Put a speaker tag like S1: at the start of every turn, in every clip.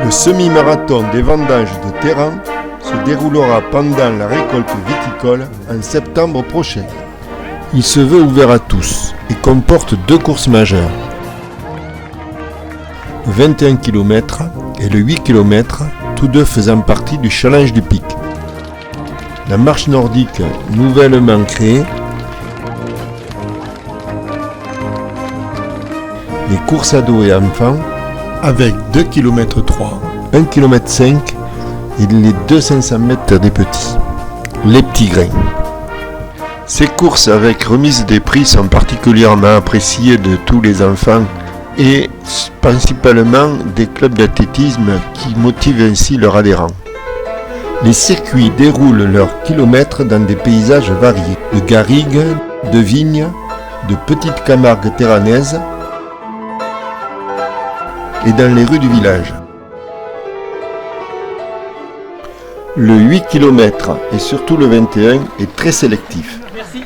S1: Le semi-marathon des vendanges de Théran se déroulera pendant la récolte viticole en septembre prochain. Il se veut ouvert à tous et comporte 2 courses majeures. Le 21 km et le 8 km, tous deux faisant partie du Challenge du Pic. La marche nordique nouvellement créée, les courses ados et enfants avec 2 km 3, 1 km 5 et les 200 mètres des petits, les petits grains. Ces courses avec remise des prix sont particulièrement appréciées de tous les enfants et principalement des clubs d'athlétisme qui motivent ainsi leurs adhérents. Les circuits déroulent leurs kilomètres dans des paysages variés, de garrigues, de vignes, de petites camargues terranaises et dans les rues du village. Le 8 km et surtout le 21 est très sélectif,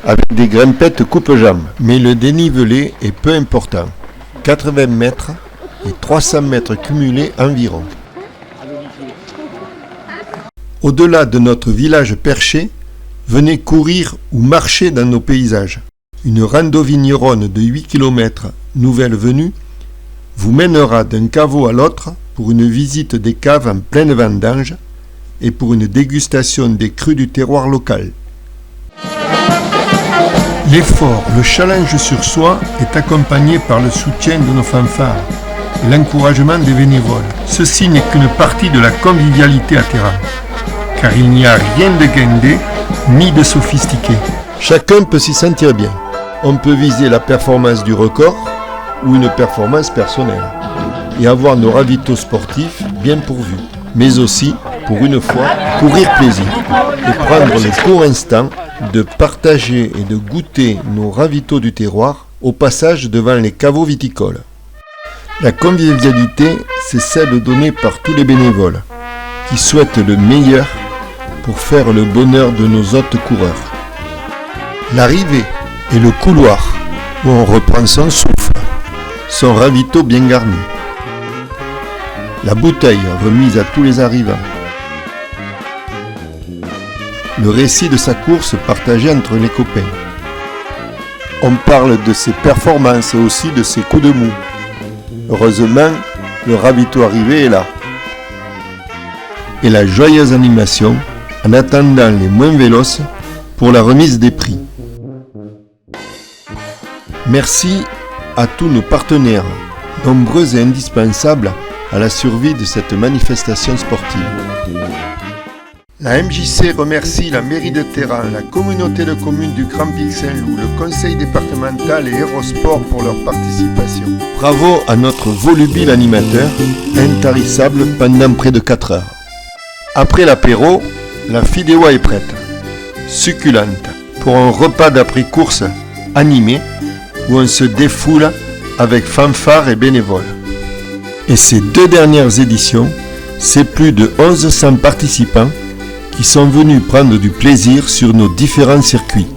S1: avec des grimpettes coupe-jambes, mais le dénivelé est peu important, 80 mètres et 300 mètres cumulés environ. Au-delà de notre village perché, venez courir ou marcher dans nos paysages. Une rando vigneronne de 8 km, nouvelle venue, vous mènera d'un caveau à l'autre pour une visite des caves en pleine vendange et pour une dégustation des crus du terroir local. L'effort, le challenge sur soi est accompagné par le soutien de nos fanfares et l'encouragement des bénévoles. Ceci n'est qu'une partie de la convivialité à Théran, car il n'y a rien de guindé ni de sophistiqué. Chacun peut s'y sentir bien. On peut viser la performance du record ou une performance personnelle et avoir nos ravitaux sportifs bien pourvus, mais aussi, pour une fois, courir plaisir et prendre le court instant de partager et de goûter nos ravitaux du terroir au passage devant les caveaux viticoles. La convivialité, c'est celle donnée par tous les bénévoles qui souhaitent le meilleur pour faire le bonheur de nos hôtes coureurs. L'arrivée et le couloir où on reprend son souffle, son ravito bien garni. La bouteille remise à tous les arrivants. Le récit de sa course partagé entre les copains. On parle de ses performances et aussi de ses coups de mou. Heureusement, le ravito arrivé est là. Et la joyeuse animation en attendant les moins véloces pour la remise des prix. Merci à tous nos partenaires, nombreux et indispensables à la survie de cette manifestation sportive. La MJC remercie la mairie de Théran, la communauté de communes du Grand Pic Saint-Loup, le conseil départemental et Hérosport pour leur participation. Bravo à notre volubile animateur, intarissable pendant près de 4 heures. Après l'apéro, la fidéwa est prête, succulente, pour un repas d'après-course animé où on se défoule avec fanfare et bénévoles. Et ces 2 dernières éditions, c'est plus de 1100 participants qui sont venus prendre du plaisir sur nos différents circuits.